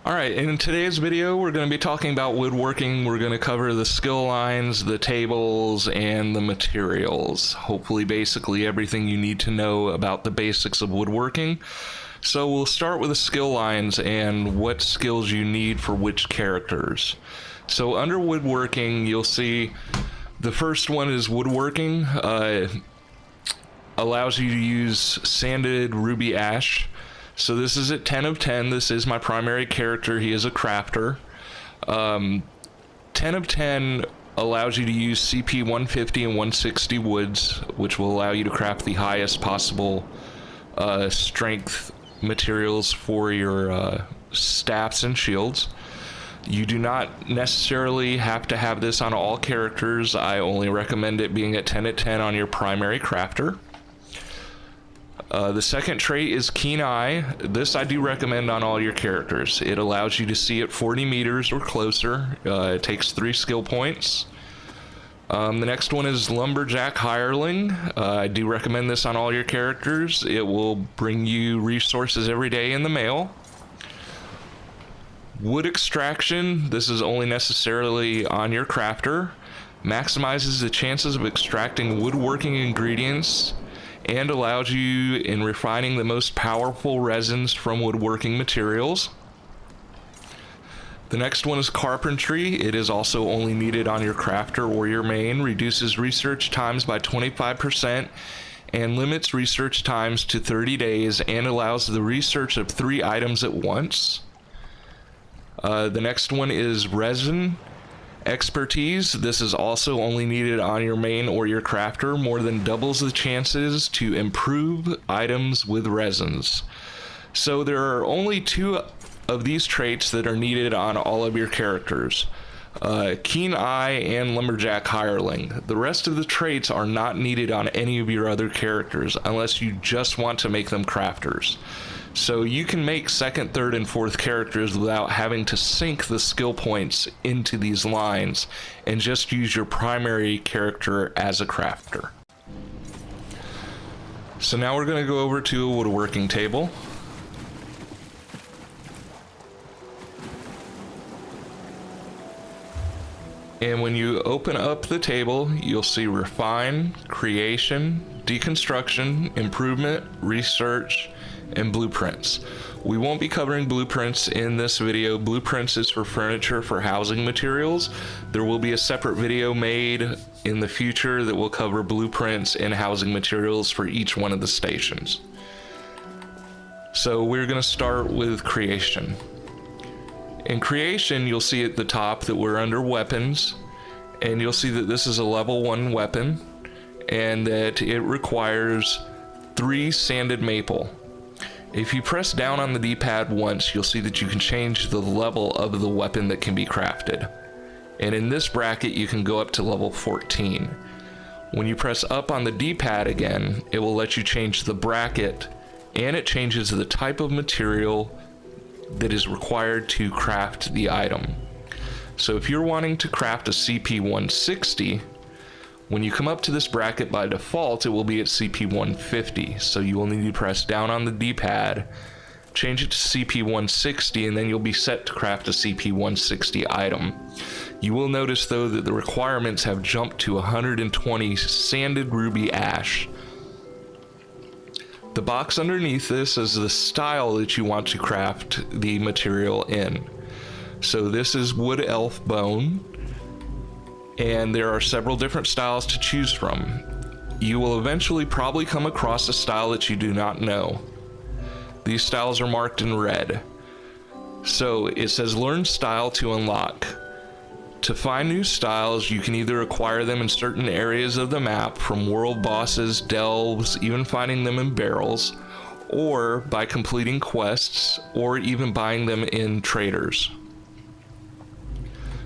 Alright, in today's video we're going to be talking about woodworking. We're going to cover the skill lines, the tables, and the materials. Hopefully basically everything you need to know about the basics of woodworking. So we'll start with the skill lines and what skills you need for which characters. So under woodworking you'll see the first one is woodworking. Allows you to use sanded ruby ash. So this is at 10 of 10. This is my primary character. He is a crafter. 10 of 10 allows you to use CP 150 and 160 woods, which will allow you to craft the highest possible strength materials for your staffs and shields. You do not necessarily have to have this on all characters. I only recommend it being at 10 at 10 on your primary crafter. The second trait is Keen Eye. This I do recommend on all your characters. It allows you to see at 40 meters or closer. It takes 3 skill points. The next one is Lumberjack Hireling. I do recommend this on all your characters. It will bring you resources every day in the mail. Wood Extraction. This is only necessarily on your crafter. Maximizes the chances of extracting woodworking ingredients and allows you in refining the most powerful resins from woodworking materials. The next one is Carpentry. It is also only needed on your crafter or your main. Reduces research times by 25% and limits research times to 30 days and allows the research of 3 items at once. The next one is Resin Expertise. This is also only needed on your main or your crafter. More than doubles the chances to improve items with resins. So there are only 2 of these traits that are needed on all of your characters. Keen Eye and Lumberjack Hireling. The rest of the traits are not needed on any of your other characters unless you just want to make them crafters. So you can make 2nd, 3rd, and 4th characters without having to sink the skill points into these lines and just use your primary character as a crafter. So now we're going to go over to a woodworking table. And when you open up the table, you'll see Refine, Creation, Deconstruction, Improvement, Research, and Blueprints. We won't be covering blueprints in this video. Blueprints is for furniture for housing materials. There will be a separate video made in the future that will cover blueprints and housing materials for each one of the stations. So we're going to start with Creation. In Creation, you'll see at the top that we're under Weapons, and you'll see that this is a level 1 weapon and that it requires 3 sanded maple. If you press down on the D-pad once, you'll see that you can change the level of the weapon that can be crafted. And in this bracket, you can go up to level 14. When you press up on the D-pad again, it will let you change the bracket, and it changes the type of material that is required to craft the item. So if you're wanting to craft a CP 160, when you come up to this bracket by default, it will be at CP 150. So you will need to press down on the D-pad, change it to CP 160, and then you'll be set to craft a CP 160 item. You will notice though that the requirements have jumped to 120 sanded ruby ash. The box underneath this is the style that you want to craft the material in. So this is Wood Elf Bone, and there are several different styles to choose from. You will eventually probably come across a style that you do not know. These styles are marked in red. So it says learn style to unlock. To find new styles, you can either acquire them in certain areas of the map, from world bosses, delves, even finding them in barrels, or by completing quests, or even buying them in traders.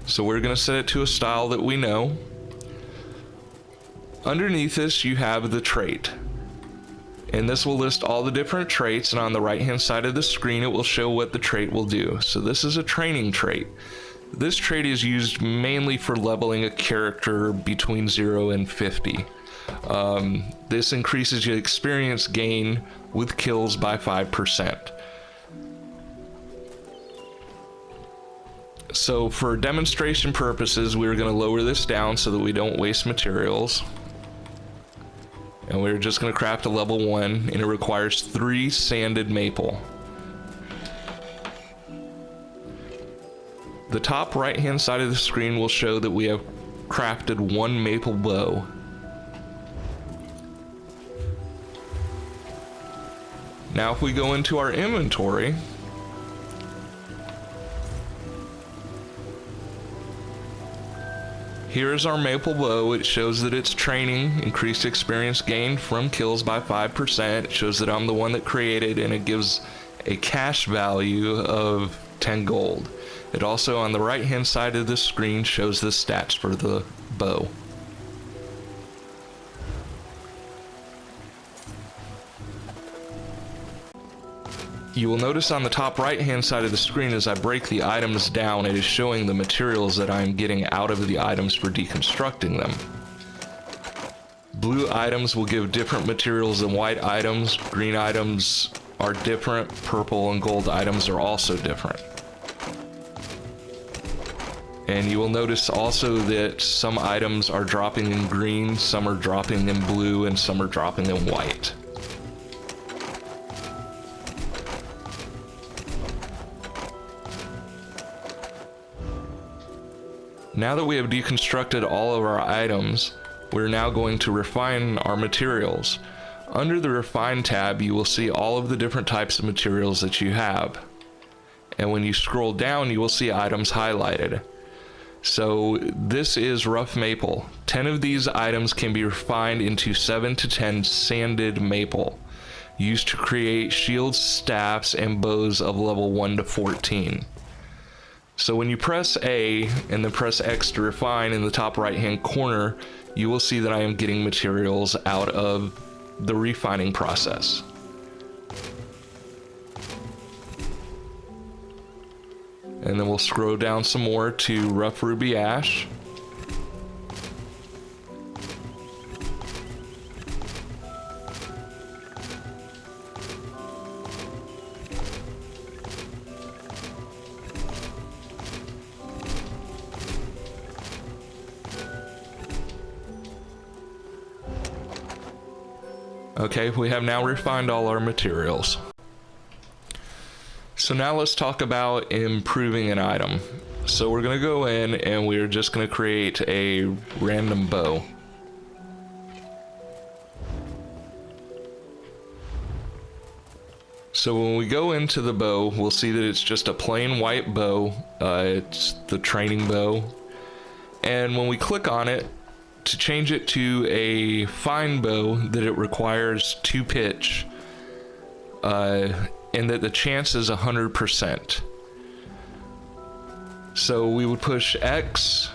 So we're going to set it to a style that we know. Underneath this, you have the trait. And this will list all the different traits, and on the right hand side of the screen, it will show what the trait will do. So this is a training trait. This trait is used mainly for leveling a character between 0 and 50. This increases your experience gain with kills by 5%. So for demonstration purposes, we're going to lower this down so that we don't waste materials. And we're just going to craft a level 1, and it requires 3 sanded maple. The top right hand side of the screen will show that we have crafted 1 maple bow. Now if we go into our inventory, here is our maple bow. It shows that it's training, increased experience gained from kills by 5%. It shows that I'm the one that created, and it gives a cash value of 10 gold. It also, on the right hand side of the screen, shows the stats for the bow. You will notice on the top right hand side of the screen, as I break the items down, it is showing the materials that I'm getting out of the items for deconstructing them. Blue items will give different materials than white items. Green items are different. Purple and gold items are also different. And you will notice also that some items are dropping in green, some are dropping in blue, and some are dropping in white. Now that we have deconstructed all of our items, we're now going to refine our materials. Under the Refine tab, you will see all of the different types of materials that you have. And when you scroll down, you will see items highlighted. So this is rough maple. 10 of these items can be refined into 7 to 10 sanded maple, used to create shields, staffs, and bows of level 1 to 14. So when you press A and then press X to refine in the top right hand corner, you will see that I am getting materials out of the refining process. And then we'll scroll down some more to rough ruby ash. Okay, we have now refined all our materials. So now let's talk about improving an item. So we're going to go in and we're just going to create a random bow. So when we go into the bow, we'll see that it's just a plain white bow. It's the training bow. And when we click on it, to change it to a fine bow, that it requires 2 pitch, and that the chance is 100%. So we would push X,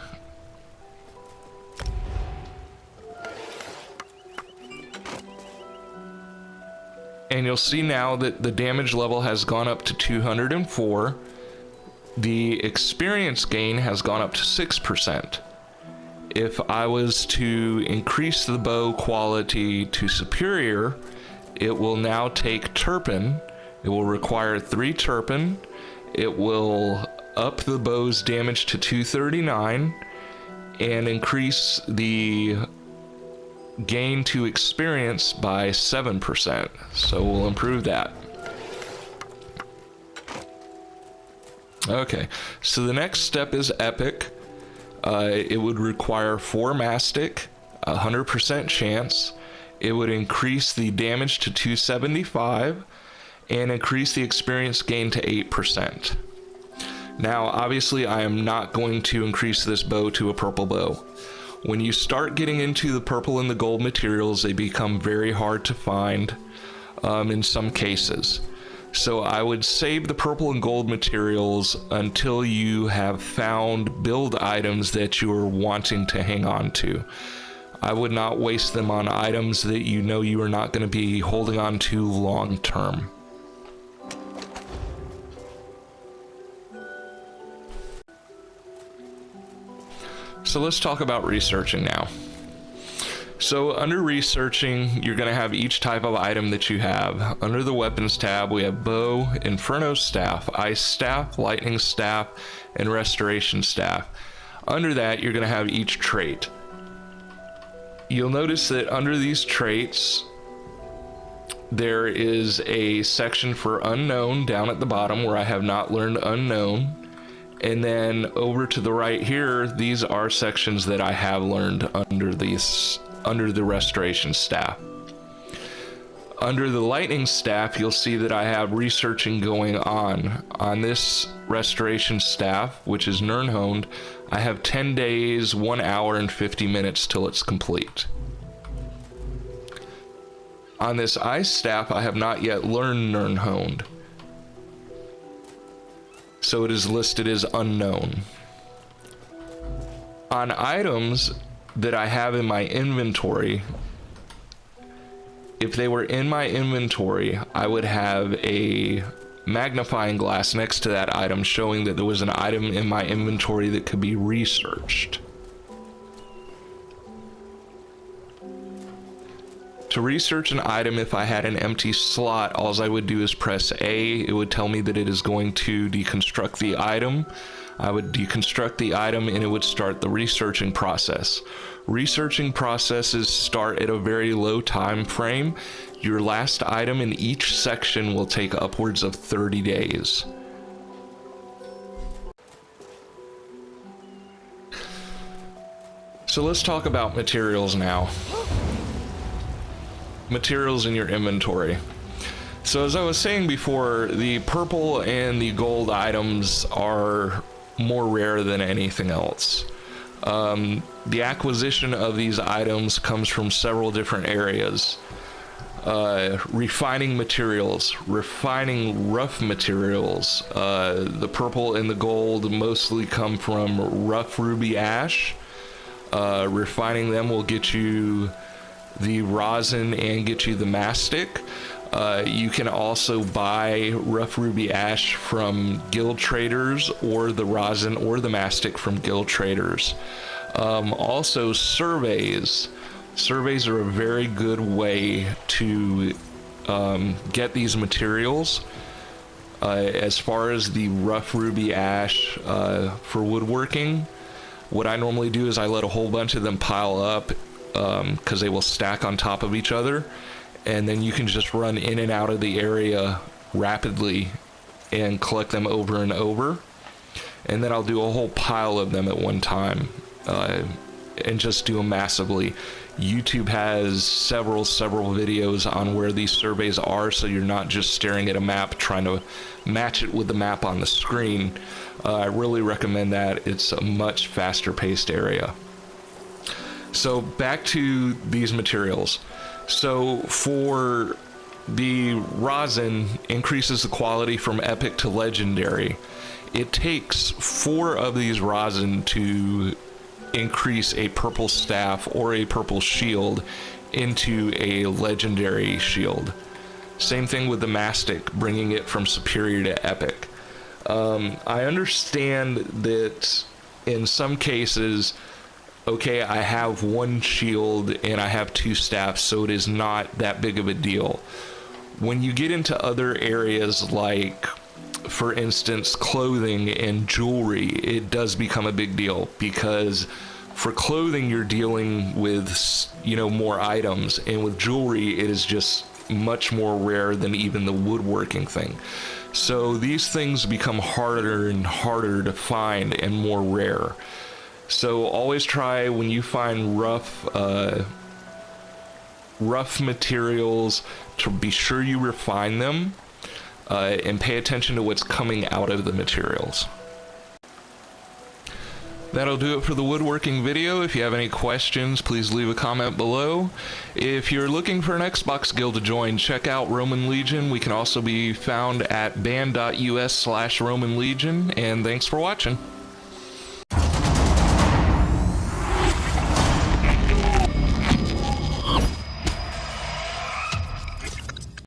and you'll see now that the damage level has gone up to 204. The experience gain has gone up to 6%. If I was to increase the bow quality to superior, it will now take turpin. It will require 3 turpin. It will up the bow's damage to 239 and increase the gain to experience by 7%. So we'll improve that. Okay, so the next step is epic. It would require 4 mastic, 100% chance. It would increase the damage to 275 and increase the experience gain to 8%. Now, obviously, I am not going to increase this bow to a purple bow. When you start getting into the purple and the gold materials, they become very hard to find in some cases. So I would save the purple and gold materials until you have found build items that you are wanting to hang on to. I would not waste them on items that you know you are not going to be holding on to long term. So let's talk about researching now. So under researching, you're going to have each type of item that you have. Under the weapons tab, we have bow, inferno staff, ice staff, lightning staff, and restoration staff. Under that, you're going to have each trait. You'll notice that under these traits, there is a section for unknown down at the bottom where I have not learned unknown. And then over to the right here, these are sections that I have learned under the restoration staff. Under the lightning staff, you'll see that I have researching going on this restoration staff, which is Nernhoned. I have 10 days, 1 hour, and 50 minutes till it's complete. On this ice staff, I have not yet learned Nernhoned, so it is listed as unknown. On items that I have in my inventory, if they were in my inventory, I would have a magnifying glass next to that item showing that there was an item in my inventory that could be researched. To research an item, if I had an empty slot, all I would do is press A. It would tell me that it is going to deconstruct the item. I would deconstruct the item and it would start the researching process. Researching processes start at a very low time frame. Your last item in each section will take upwards of 30 days. So let's talk about materials now. Materials in your inventory. So as I was saying before, the purple and the gold items are more rare than anything else. The acquisition of these items comes from several different areas. Refining materials, refining rough materials. The purple and the gold mostly come from rough ruby ash. Refining them will get you the rosin and get you the mastic. You can also buy rough ruby ash from guild traders, or the rosin or the mastic from guild traders. Also surveys. Surveys are a very good way to get these materials. As far as the rough ruby ash for woodworking, what I normally do is I let a whole bunch of them pile up because they will stack on top of each other, and then you can just run in and out of the area rapidly and collect them over and over. And then I'll do a whole pile of them at one time and just do them massively. YouTube has several videos on where these surveys are, so you're not just staring at a map trying to match it with the map on the screen. I really recommend that. It's a much faster paced area. So back to these materials. So for the rosin, increases the quality from epic to legendary. It takes 4 of these rosin to increase a purple staff or a purple shield into a legendary shield. Same thing with the mastic, bringing it from superior to epic. I understand that in some cases, okay, I have 1 shield and I have 2 staffs, so it is not that big of a deal. When you get into other areas, like for instance clothing and jewelry, it does become a big deal, because for clothing you're dealing with, you know, more items, and with jewelry it is just much more rare than even the woodworking thing. So these things become harder and harder to find and more rare. So always try, when you find rough materials, to be sure you refine them and pay attention to what's coming out of the materials. That'll do it for the woodworking video. If you have any questions, please leave a comment below. If you're looking for an Xbox guild to join, check out Roman Legion. We can also be found at band.us/Roman Legion, and thanks for watching.